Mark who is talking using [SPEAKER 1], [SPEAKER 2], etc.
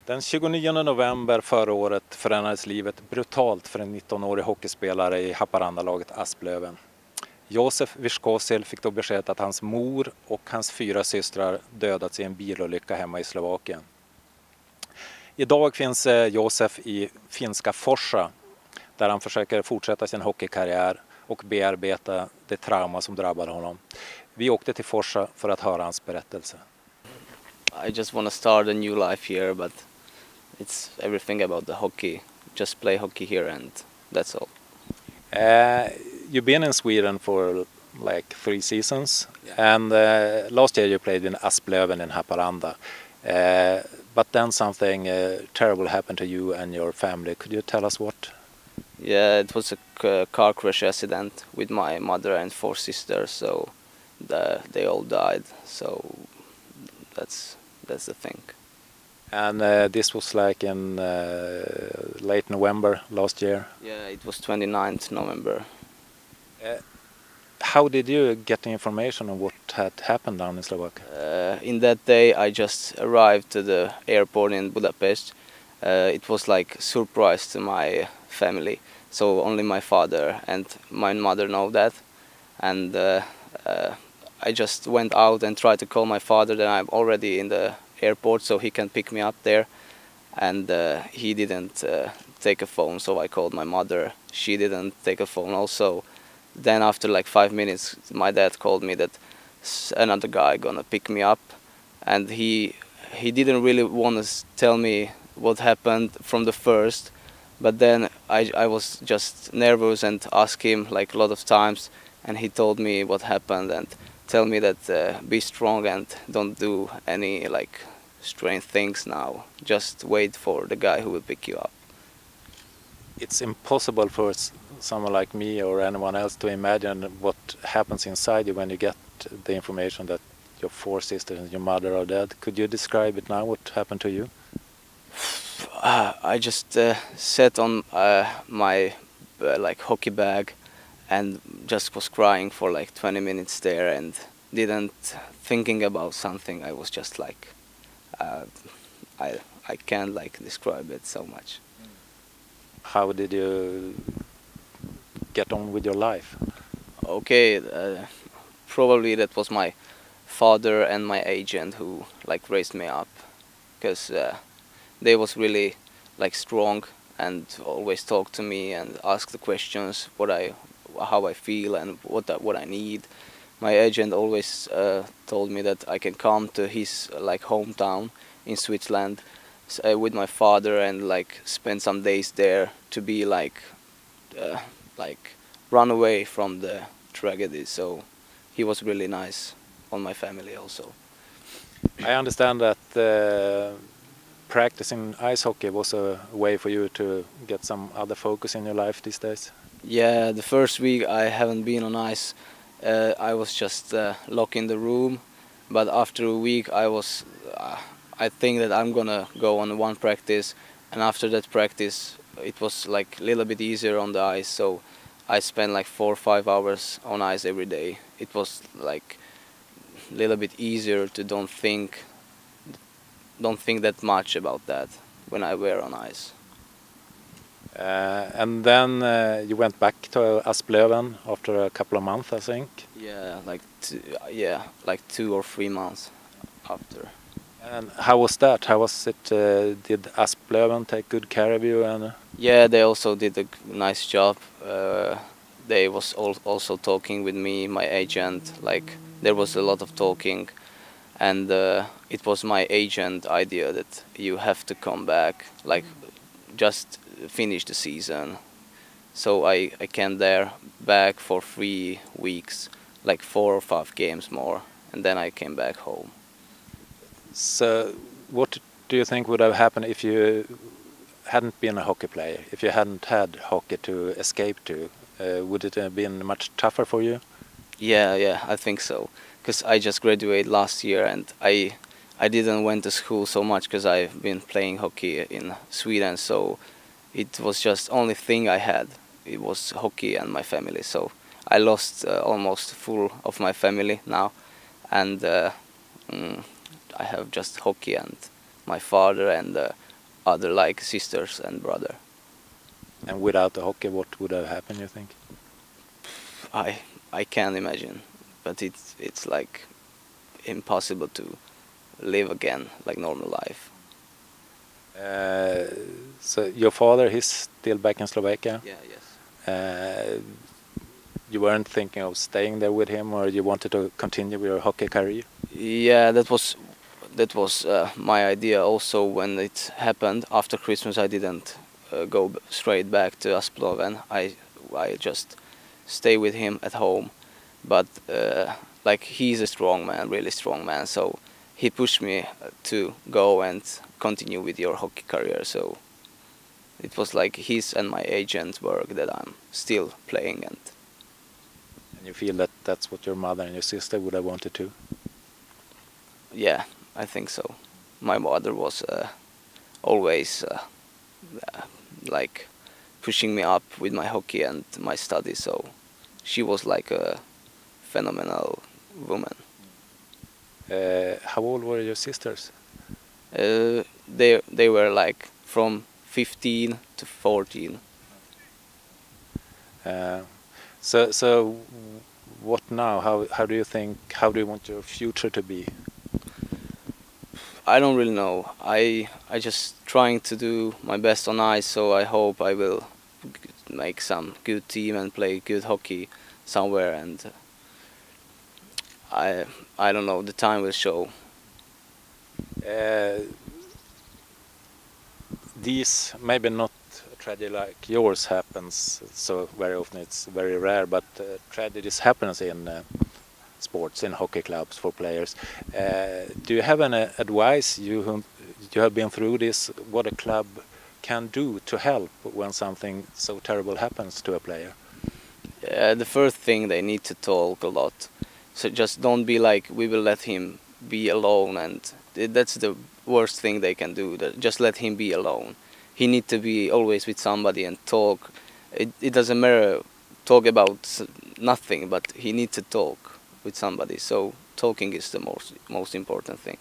[SPEAKER 1] Den 29 november förra året förändrades livet brutalt för en 19-årig hockeyspelare i Haparanda-laget Asplöven. Jozef Viszkocsil fick då beskedet att hans mor och hans 4 systrar dödats i en bilolycka hemma i Slovakien. Idag finns Jozef i finska Forsa där han försöker fortsätta sin hockeykarriär och bearbeta det trauma som drabbade honom. Vi åkte till Forsa för att höra hans berättelse.
[SPEAKER 2] I just want to start a new life here, but it's everything about the hockey. Just play hockey here and that's all.
[SPEAKER 1] You've been in Sweden for like 3 seasons, and last year you played in Asplöven in Haparanda. But then something terrible happened to you and your family. Could you tell us what?
[SPEAKER 2] Yeah, it was a car crash accident with my mother and 4 sisters, so they all died. So that's the thing.
[SPEAKER 1] And this was like in late November last year?
[SPEAKER 2] Yeah, it was 29th November.
[SPEAKER 1] How did you get the information on what had happened down in Slovakia?
[SPEAKER 2] In that day I just arrived to the airport in Budapest. It was like a surprise to my family, so only my father and my mother know that. And I just went out and tried to call my father, then I'm already in the airport so he can pick me up there, and he didn't take a phone, so I called my mother. She didn't take a phone also. Then after like 5 minutes my dad called me that another guy gonna pick me up, and he didn't really want to tell me what happened from the first, but then I was just nervous and asked him like a lot of times, and he told me what happened and tell me that be strong and don't do any like strange things now. Just wait for the guy who will pick you up.
[SPEAKER 1] It's impossible for someone like me or anyone else to imagine what happens inside you when you get the information that your 4 sisters and your mother are dead. Could you describe it now, what happened to you?
[SPEAKER 2] I just sat on my like hockey bag and just was crying for like 20 minutes there and didn't thinking about something. I was just like I can't like describe it so much.
[SPEAKER 1] How did you get on with your life?
[SPEAKER 2] Okay, probably that was my father and my agent who like raised me up, because they was really like strong and always talk to me and ask the questions how I feel and what I need. My agent always told me that I can come to his like hometown in Switzerland with my father and like spend some days there to be like run away from the tragedy. So he was really nice on my family also.
[SPEAKER 1] I understand that practicing ice hockey was a way for you to get some other focus in your life these days.
[SPEAKER 2] Yeah, the first week I haven't been on ice. I was just locked in the room, but after a week I think that I'm gonna go on one practice, and after that practice it was like a little bit easier on the ice, so I spent like 4 or 5 hours on ice every day. It was like a little bit easier to don't think that much about that when I were on ice.
[SPEAKER 1] And then you went back to Asplöven after a couple of months, I think.
[SPEAKER 2] Yeah, like 2 or 3 months after.
[SPEAKER 1] And how was that? How was it? Did Asplöven take good care of you? And
[SPEAKER 2] yeah, they also did a nice job. They was also talking with me, my agent. Like there was a lot of talking, and it was my agent idea that you have to come back, like just finish the season. So I came there back for 3 weeks, like 4 or 5 games more, and then I came back home.
[SPEAKER 1] So what do you think would have happened if you hadn't been a hockey player, if you hadn't had hockey to escape to? Would it have been much tougher for you?
[SPEAKER 2] Yeah, I think so. Because I just graduated last year and I didn't went to school so much because I've been playing hockey in Sweden, so it was just only thing I had. It was hockey and my family, so I lost almost full of my family now, and I have just hockey and my father, and other like sisters and brother.
[SPEAKER 1] And without the hockey, what would have happened, you think?
[SPEAKER 2] I can't imagine, but it's like impossible to live again like normal life.
[SPEAKER 1] So your father, he's still back in Slovakia?
[SPEAKER 2] Yeah, yes.
[SPEAKER 1] You weren't thinking of staying there with him, or you wanted to continue with your hockey career?
[SPEAKER 2] Yeah, that was my idea also. When it happened after Christmas, I didn't go straight back to Asploven. I just stay with him at home, but like he's a strong man, really strong man, so he pushed me to go and continue with your hockey career. So it was like his and my agent's work that I'm still playing. And
[SPEAKER 1] you feel that that's what your mother and your sister would have wanted to?
[SPEAKER 2] yeah, I think so. My mother was always like pushing me up with my hockey and my studies, so she was like a phenomenal woman.
[SPEAKER 1] How old were your sisters?
[SPEAKER 2] They were like from 15 to 14.
[SPEAKER 1] So what now? How do you think? How do you want your future to be?
[SPEAKER 2] I don't really know. I just trying to do my best on ice, so I hope I will make some good team and play good hockey somewhere. And I don't know. The time will show.
[SPEAKER 1] These maybe not a tragedy like yours happens so very often. It's very rare, but tragedies happens in sports, in hockey clubs for players. Do you have any advice, you have been through this, what a club can do to help when something so terrible happens to a player?
[SPEAKER 2] The first thing, they need to talk a lot. So just don't be like, we will let him be alone, and that's the worst thing they can do. Just let him be alone. He need to be always with somebody and talk. It doesn't matter, talk about nothing, but he needs to talk with somebody. So talking is the most important thing.